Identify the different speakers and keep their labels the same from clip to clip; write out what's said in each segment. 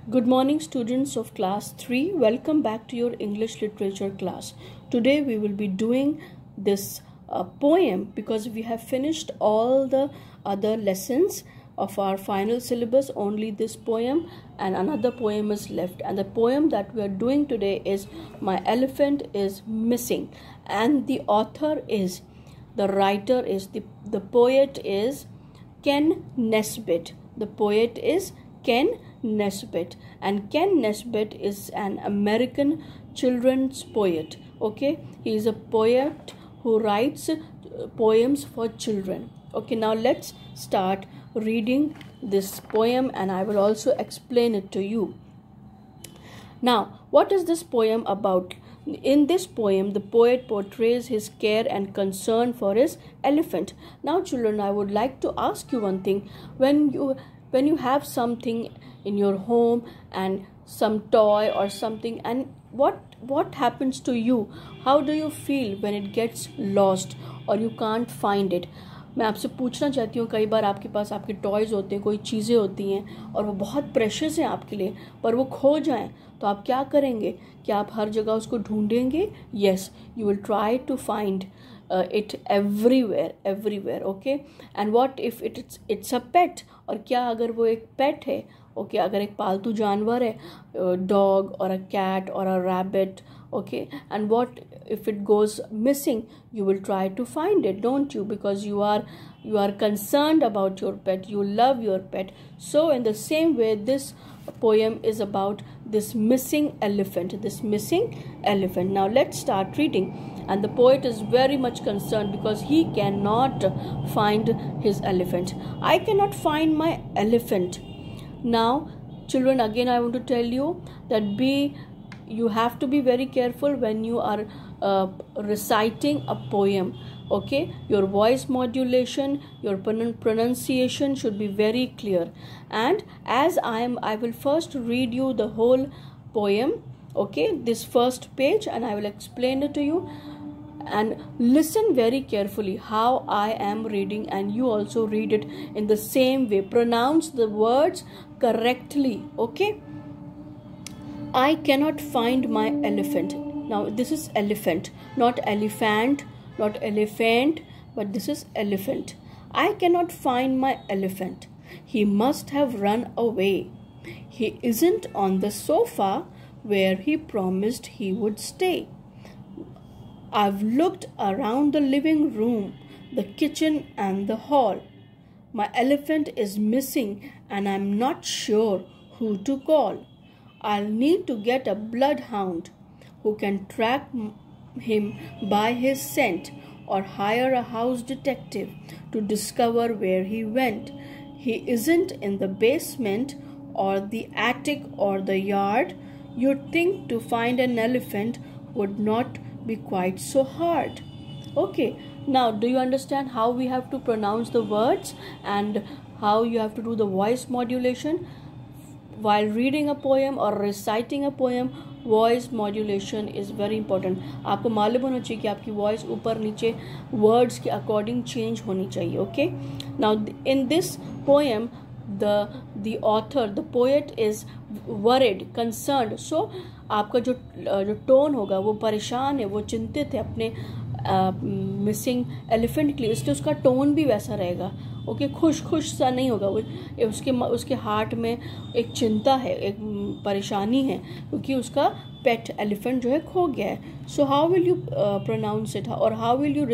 Speaker 1: Good morning, students of class 3. Welcome back to your English literature class. Today we will be doing this poem because we have finished all the other lessons of our final syllabus. Only this poem and another poem is left. And the poem that we are doing today is My Elephant is Missing. And the author is, the writer is, the poet is Ken Nesbitt. The poet is Ken Nesbitt, and Ken Nesbitt is an American children's poet. Okay, he is a poet who writes poems for children. Okay, now let's start reading this poem and I will also explain it to you. Now, what is this poem about? In this poem, the poet portrays his care and concern for his elephant. Now, children, I would like to ask you one thing. When you have something in your home and some toy or something, and what happens to you? How do you feel when it gets lost or you can't find it? मैं आपसे पूछना चाहती हूँ, कई बार आपके पास आपके toys होते हैं, कोई चीज़ें होती हैं और वो बहुत प्रेशियस हैं आपके लिए, पर वो खो जाएं तो आप क्या करेंगे? क्या आप हर जगह उसको ढूंढेंगे? Yes, you will try to find it everywhere. Okay, and what if it's a pet? और क्या अगर वो एक पेट है? ओके, अगर एक पालतू जानवर है, डॉग और अ कैट और a rabbit. Okay, and what if it goes missing? You will try to find it, don't you? Because you are concerned about your pet, you love your pet. So in the same way, this poem is about this missing elephant. Now let's start reading. And the poet is very much concerned because he cannot find his elephant. I cannot find my elephant. Now, children, again I want to tell you that you have to be very careful when you are reciting a poem. Okay, your voice modulation, your pronunciation should be very clear. And as I will first read you the whole poem. Okay, this first page, and I will explain it to you. And listen very carefully how I am reading, and you also read it in the same way. Pronounce the words correctly. Okay. I cannot find my elephant. Now this is elephant, not elephant, but this is elephant. I cannot find my elephant. He must have run away. He isn't on the sofa where he promised he would stay. I've looked around the living room, the kitchen and the hall. My elephant is missing and I'm not sure who to call. I'll need to get a bloodhound who can track him by his scent, or hire a house detective to discover where he went. He isn't in the basement or the attic or the yard. You'd think to find an elephant would not be quite so hard. Okay, now do you understand how we have to pronounce the words and how you have to do the voice modulation? While reading a poem or reciting a poem, voice modulation is very important. आपको मालूम होना चाहिए कि आपकी voice ऊपर नीचे words के according change होनी चाहिए. Okay, now in this poem, the author, the poet is worried, concerned. So आपका जो टोन होगा वो परेशान है, वो चिंतित है अपने मिसिंग एलिफेंट के लिए, इसलिए उसका टोन भी वैसा रहेगा. ओके, खुश सा नहीं होगा वो. उसके हार्ट में एक चिंता है, एक परेशानी है, क्योंकि उसका पेट एलिफेंट जो है खो गया है. So how will you pronounce it, और how will you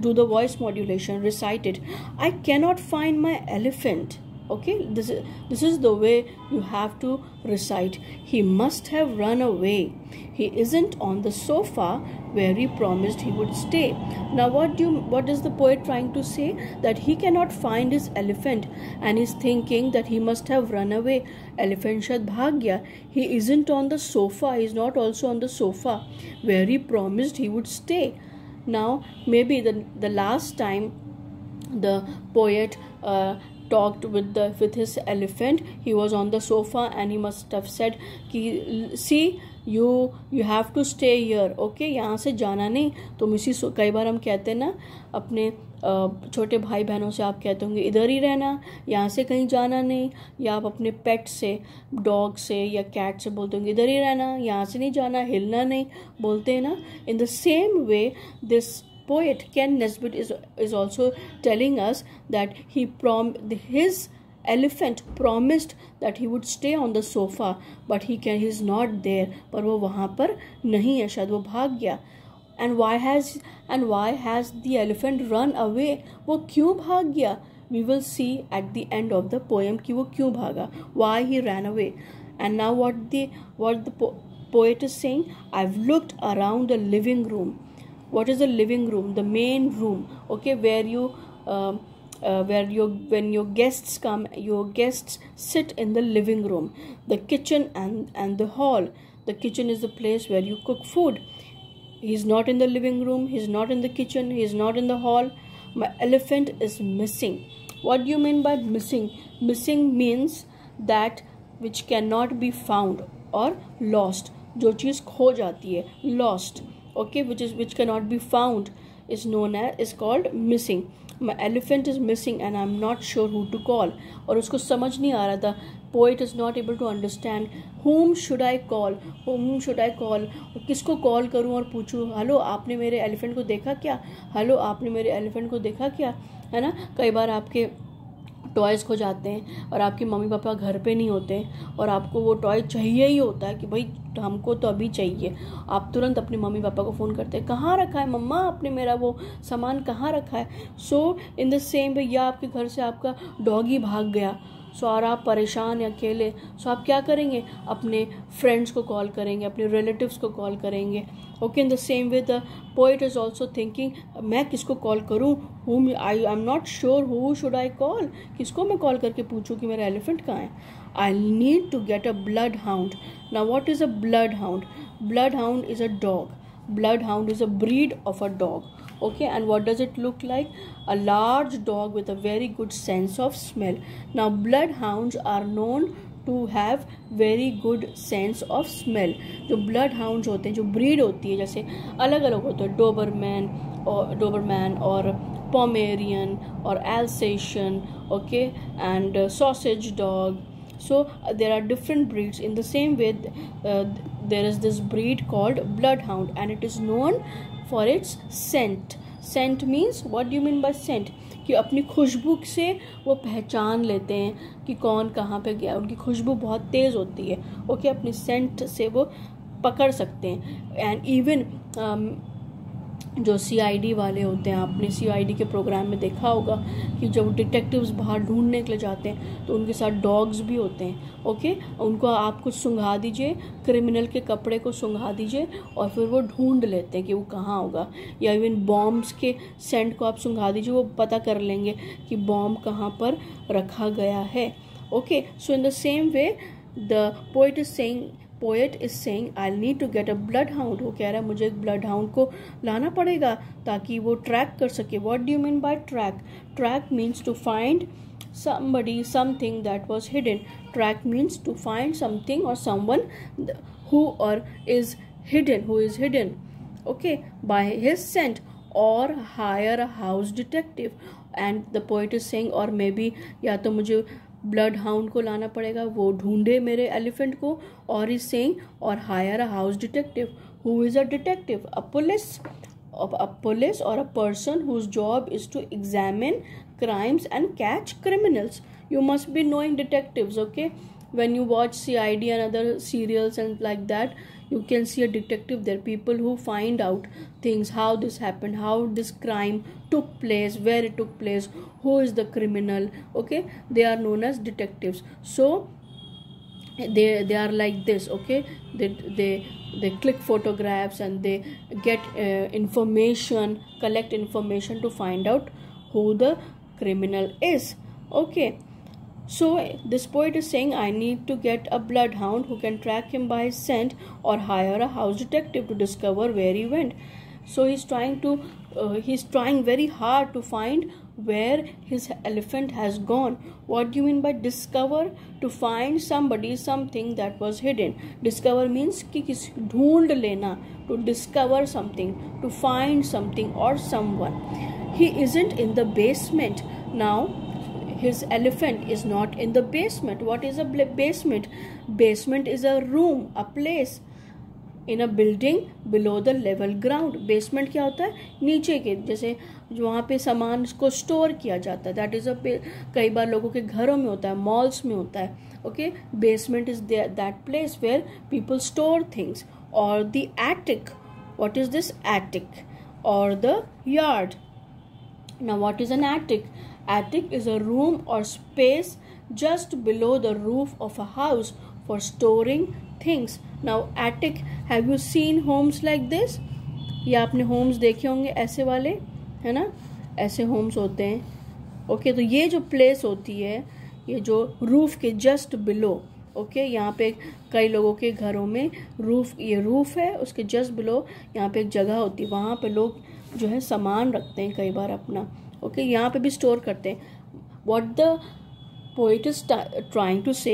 Speaker 1: do the voice modulation? Recite it. I cannot find my elephant. Okay, this is the way you have to recite. He must have run away. He isn't on the sofa where he promised he would stay. Now what is the poet trying to say? That he cannot find his elephant and is thinking that he must have run away. Elephant shad bhag gaya. He isn't on the sofa. He is not also on the sofa where he promised he would stay. Now maybe the last time the poet talked with his elephant, he was on the sofa and he must have said कि see you have to stay here. Okay, यहाँ से जाना नहीं. तुम इसी, कई बार हम कहते हैं ना अपने छोटे भाई बहनों से आप कहते होंगे इधर ही रहना, यहाँ से कहीं जाना नहीं, या आप अपने पेट से, डॉग से या कैट से बोलते होंगे इधर ही रहना, यहाँ से नहीं जाना, हिलना नहीं, बोलते हैं ना. इन the same way this poet Ken Nesbitt is also telling us that his elephant promised that he would stay on the sofa, but he's not there. पर वो वहाँ पर नहीं है, शायद वो भाग गया. And why has the elephant run away? वो क्यों भाग गया? We will see at the end of the poem कि वो क्यों भागा, why he ran away. And now what the poet is saying, I've looked around the living room. What is the living room? The main room, okay, where when your guests come, your guests sit in the living room. The kitchen and the hall. The kitchen is the place where you cook food. He's not in the living room, he's not in the kitchen, he's not in the hall. My elephant is missing. What do you mean by missing? Missing means that which cannot be found or lost. जो चीज़ खो जाती है, lost. Okay, which cannot be found is called missing. My elephant is missing and I'm not sure who to call. और उसको समझ नहीं आ रहा था. Poet is not able to understand whom should I call. किसको कॉल करूँ और पूछूँ, हेलो आपने मेरे एलिफेंट को देखा क्या, हेलो आपने मेरे एलिफेंट को देखा क्या, है ना. कई बार आपके टॉयज़ खो जाते हैं और आपके मम्मी पापा घर पे नहीं होते और आपको वो टॉय चाहिए ही होता है कि भाई हमको तो अभी चाहिए. आप तुरंत अपने मम्मी पापा को फ़ोन करते हैं, कहाँ रखा है मम्मा आपने मेरा वो सामान, कहाँ रखा है. सो इन द सेम वे, या आपके घर से आपका डॉगी भाग गया, सो और आप परेशान या अकेले, सो आप क्या करेंगे, अपने फ्रेंड्स को कॉल करेंगे, अपने रिलेटिव्स को कॉल करेंगे. Okay, in the same way the poet is also thinking मैं किसको कॉल करूँ, I am not sure who should I call. किसको मैं कॉल करके पूछूँ कि मेरा एलिफेंट कहाँ है. I need to get a bloodhound. Now what is a bloodhound? Bloodhound is a dog. Bloodhound is a breed of a dog. Okay, and what does it look like? A large dog with a very good sense of smell. Now bloodhounds are known to have very good sense of smell. जो bloodhounds होते हैं, जो breed होती है, जैसे अलग अलग होते हैं, Doberman और Pomeranian और Alsatian, okay, and sausage dog. So there are different breeds. In the same way, there is this breed called bloodhound, and it is known for its scent. Scent means, what do you mean by scent? कि अपनी खुशबू से वो पहचान लेते हैं कि कौन कहाँ पे गया. उनकी खुशबू बहुत तेज़ होती है. ओके, अपनी सेंट से वो पकड़ सकते हैं. एंड इवन जो CID वाले होते हैं, आपने CID के प्रोग्राम में देखा होगा कि जब डिटेक्टिव्स बाहर ढूंढने के लिए जाते हैं तो उनके साथ डॉग्स भी होते हैं. ओके, उनको आप कुछ सुंघा दीजिए, क्रिमिनल के कपड़े को सुंघा दीजिए और फिर वो ढूंढ लेते हैं कि वो कहाँ होगा. या इवन बॉम्ब्स के सेंट को आप सुंघा दीजिए, वो पता कर लेंगे कि बॉम्ब कहाँ पर रखा गया है. Okay, so in the same way the poet is saying I need to get a bloodhound. वो कह रहा है मुझे एक ब्लड हाउंड को लाना पड़ेगा ताकि वो ट्रैक कर सके. What do you mean by track? Track means to find somebody, something that was hidden. Track means to find something or someone who is hidden, okay, by his scent, or hire a house detective. And the poet is saying, or maybe या तो मुझे blood hound को लाना पड़ेगा, वो ढूंढे मेरे elephant को, और इज सेइंग और higher a house detective. Who is a detective? A police or a person whose job is to examine crimes and catch criminals. You must be knowing detectives, okay? When you watch CID and other serials and like that, you can see a detective. They're people who find out things, how this happened, how this crime took place, where it took place, who is the criminal. Okay, they are known as detectives. So they are like this. Okay, they click photographs and they get information, collect information to find out who the criminal is. Okay, so this poet is saying I need to get a bloodhound who can track him by his scent, or hire a house detective to discover where he went. So he's trying very hard to find where his elephant has gone. What do you mean by discover? To find somebody, something that was hidden. Discover means कि किसी ढूंढ लेना. To discover something, to find something or someone. He isn't in the basement. Now, his elephant is not in the basement. What is a basement? Basement is a room, a place in a building below the level ground. Basement क्या होता है? नीचे के, जैसे वहाँ पे सामान को स्टोर किया जाता है. दैट इज कई बार लोगों के घरों में होता है, मॉल्स में होता है. Okay, basement is that place where people store things. और the attic, what is this? Attic. और the yard. Now what is an attic? Attic is a room or space just below the roof of a house for storing things. Now attic, have you seen homes like this? या आपने homes देखे होंगे ऐसे वाले, है ना? ऐसे homes होते हैं. ओके, तो ये जो place होती है, ये जो roof के just below, ओके, यहाँ पे कई लोगों के घरों में रूफ, ये रूफ है, उसके जस्ट बिलो यहाँ पे एक जगह होती है, वहाँ पे लोग जो है सामान रखते हैं कई बार अपना. ओके, यहाँ पे भी स्टोर करते हैं. What the poet is trying to say,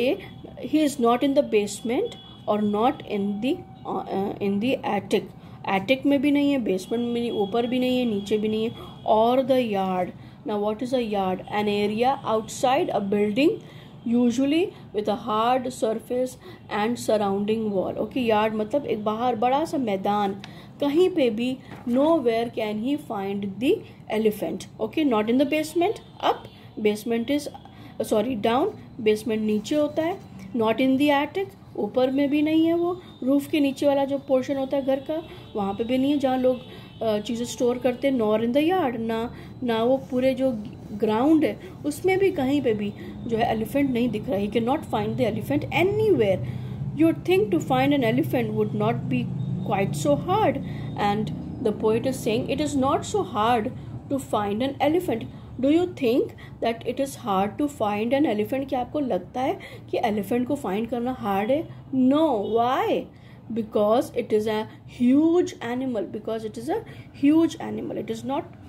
Speaker 1: he is not in the basement और not in the attic. Attic में भी नहीं है, बेसमेंट में नहीं, ऊपर भी नहीं है, नीचे भी नहीं है. और the yard. Now what is a yard? An area outside a building, usually with a hard surface and surrounding wall. Okay, yard मतलब एक बाहर बड़ा सा मैदान, कहीं पे भी. Nowhere can he find the elephant. Okay, not in the basement, up. Basement is sorry down, basement नीचे होता है. नॉट इन द एटिक, ऊपर में भी नहीं है, वो रूफ के नीचे वाला जो पोर्शन होता है घर का, वहाँ पे भी नहीं है जहाँ लोग चीज़ें स्टोर करते हैं. नॉर इन द यार्ड, ना वो पूरे जो ग्राउंड है उसमें भी कहीं पे भी जो है एलिफेंट नहीं दिख रहा है. He can not find the elephant anywhere. You think to find an elephant would not be quite so hard, and the poet is saying it is not so hard to find an elephant. Do you think that it is hard to find an elephant? क्या आपको लगता है कि elephant को find करना hard है? No. Why? Because it is a huge animal. Because it is a huge animal. It is not.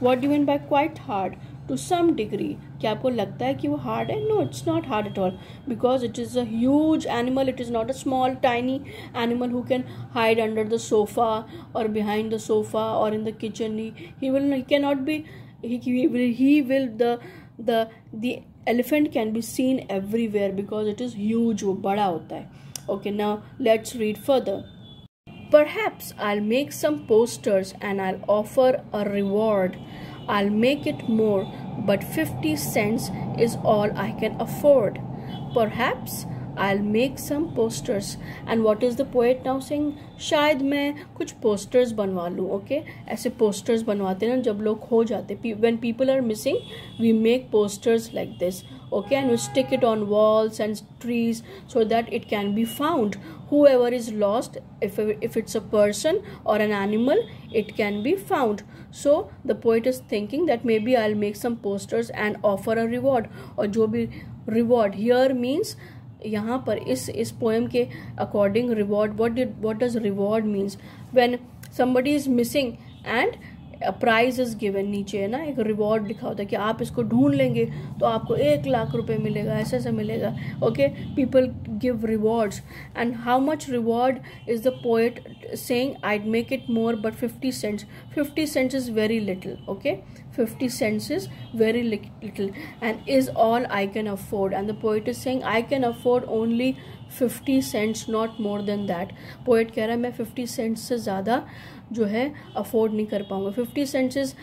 Speaker 1: What do you mean by quite hard? To some degree. क्या आपको लगता है कि वो hard है? No, it's not hard at all. Because it is a huge animal. It is not a small, tiny animal who can hide under the sofa or behind the sofa or in the kitchen. He cannot be. The elephant can be seen everywhere because it is huge. वो बड़ा होता है. Okay, now let's read further. Perhaps I'll make some posters and I'll offer a reward. I'll make it more, but 50 cents is all I can afford. Perhaps I'll make some posters. And what is the poet now saying? शायद मैं कुछ posters बनवा लूँ. Okay, ऐसे posters बनवाते हैं जब लोग खो जाते. When people are missing, we make posters like this. Okay, and we stick it on walls and trees so that it can be found. Whoever is lost, if it's a person or an animal, it can be found. So the poet is thinking that maybe I'll make some posters and offer a reward. और जो भी reward here means, यहाँ पर इस poem के according reward, what does reward means? When somebody is missing and a prize is given, नीचे है ना एक रिवॉर्ड लिखा होता है कि आप इसको ढूंढ लेंगे तो आपको 1 लाख रुपए मिलेगा, ऐसे ऐसे मिलेगा. Okay, people give rewards. And how much reward is the poet saying? I'd make it more but 50 cents. 50 cents is very little. Okay, 50 cents is very little and is all I can afford. And the poet is saying I can afford only 50 cents, not more than that. Poet कह रहा है मैं 50 cents से ज़्यादा जो है afford नहीं कर पाऊंगा. 50 cents is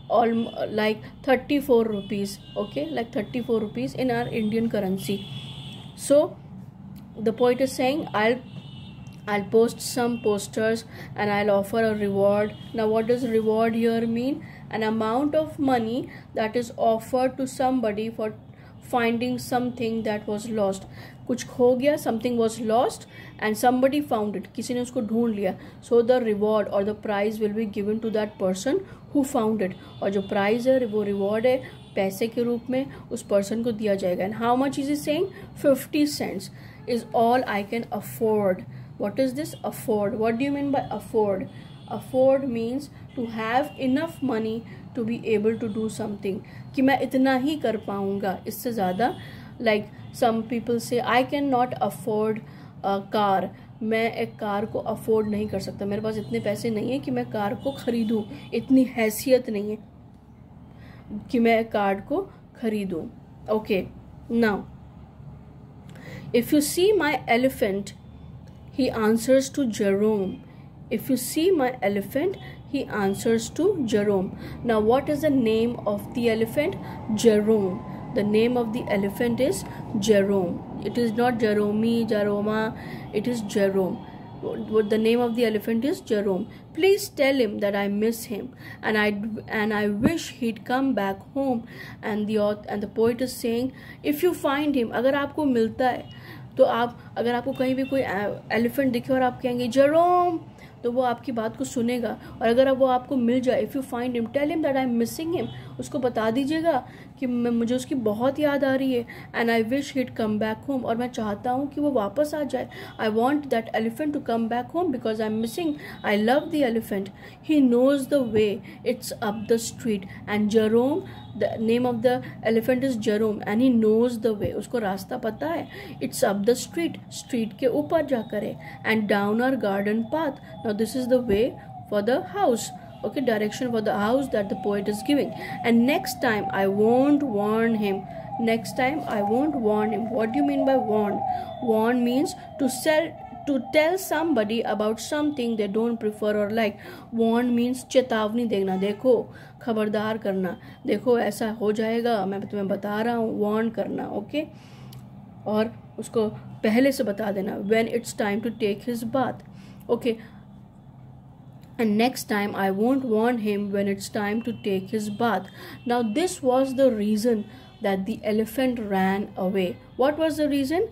Speaker 1: all like 34 rupees. Okay, like 34 rupees in our Indian currency. So the poet is saying I'll post some posters and I'll offer a reward. Now what does reward here mean? An amount of money that is offered to somebody for finding something that was lost. कुछ खो गया, something was lost and somebody found it. किसी ने उसको ढूंढ लिया. So the reward or the prize will be given to that person who found it. और जो prize है वो reward है पैसे के रूप में उस person को दिया जाएगा. And how much is he saying? 50 cents is all I can afford. What is this? Afford. What do you mean by afford? afford means to have enough money to be able to do something, कि मैं इतना ही कर पाऊँगा, इससे ज़्यादा. Like some people say I cannot afford a car, मैं एक car को अफोर्ड नहीं कर सकता, मेरे पास इतने पैसे नहीं है कि मैं कार को खरीदूं, इतनी हैसियत नहीं है कि मैं कार को खरीदूं. Okay, now if you see my elephant, he answers to Jerome. If you see my elephant, he answers to Jerome. Now what is the name of the elephant? Jerome. The name of the elephant is Jerome. It is not Jerome, Jeroma, it is Jerome. The name of the elephant is Jerome. Please tell him that I miss him and I wish he'd come back home. And the poet is saying, if you find him, अगर आपको मिलता है तो आप, अगर आपको कहीं भी कोई एलिफेंट दिखे और आप कहेंगे जेरोम, तो वो आपकी बात को सुनेगा. और अगर वो आपको मिल जाए, if you find him, tell him that I am missing him, उसको बता दीजिएगा कि मुझे उसकी बहुत याद आ रही है. And I wish it come back home, और मैं चाहता हूँ कि वो वापस आ जाए. I want that elephant to come back home because I am missing. I love the elephant. He knows the way, it's up the street. And Jerome, the name of the elephant is Jerome and he knows the way. उसको रास्ता पता है. It's up the street, street के ऊपर जाकर है. And down our garden path. Now this is the way for the house. Okay, direction for the house that the poet is giving. And next time I won't warn him. Next time I won't warn him. What do you mean by warn? Warn means to tell somebody about something they don't prefer or like. Warn means चेतावनी देना, देखो, खबरदार करना, देखो ऐसा हो जाएगा, मैं तुम्हें बता रहा हूँ. वार्न करना. ओके, और उसको पहले से बता देना. when it's time to take his bath. Okay, and next time I won't warn him when it's time to take his bath. Now this was the reason that the elephant ran away. What was the reason?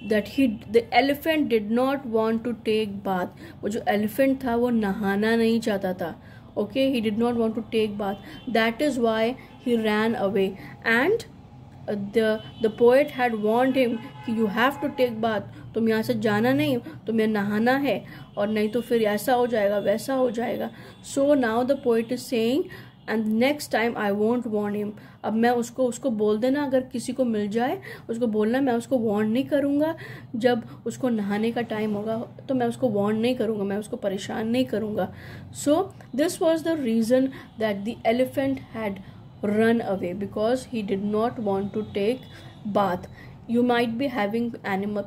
Speaker 1: That the elephant did not want to take bath. वो जो elephant था वो नहाना नहीं चाहता था. Okay, he did not want to take bath. That is why he ran away. And the poet had warned him कि you have to take bath. तुम यहाँ से जाना नहीं, तुम्हें नहाना है, और नहीं तो फिर ऐसा हो जाएगा, वैसा हो जाएगा. So now the poet is saying, and next time I won't warn him. अब मैं उसको बोल देना, अगर किसी को मिल जाए उसको बोलना मैं उसको वार्न नहीं करूँगा. जब उसको नहाने का टाइम होगा तो मैं उसको वार्न नहीं करूँगा, मैं उसको परेशान नहीं करूँगा. So this was the reason that the elephant had run away, because he did not want to take bath. You might be having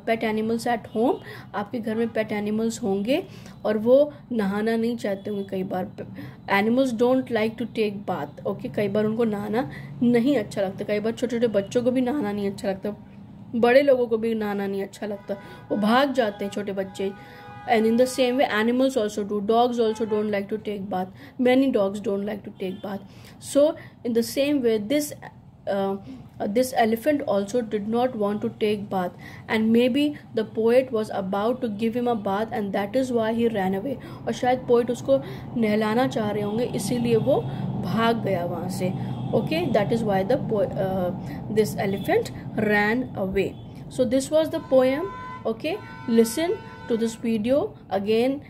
Speaker 1: pet animals at home. आपके घर में pet animals होंगे और वो नहाना नहीं चाहते होंगे. कई बार animals don't like to take bath. Okay, कई बार उनको नहाना नहीं अच्छा लगता. कई बार छोटे छोटे बच्चों को भी नहाना नहीं अच्छा लगता, बड़े लोगों को भी नहाना नहीं अच्छा लगता, वो भाग जाते हैं छोटे बच्चे. And in the same way animals also do. Dogs also don't like to take bath. Many dogs don't like to take bath. So in the same way this elephant also did not want to take bath, and maybe the poet was about to give him a bath and that is why he ran away. और शायद poet उसको नहलाना चाह रहे होंगे, इसीलिए वो भाग गया वहाँ से. Okay, that is why this elephant ran away. So this was the poem. Okay, listen to this video again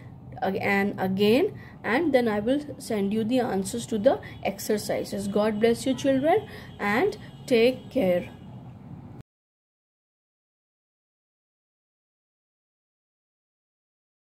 Speaker 1: and again, and then I will send you the answers to the exercises. God bless you children and take care.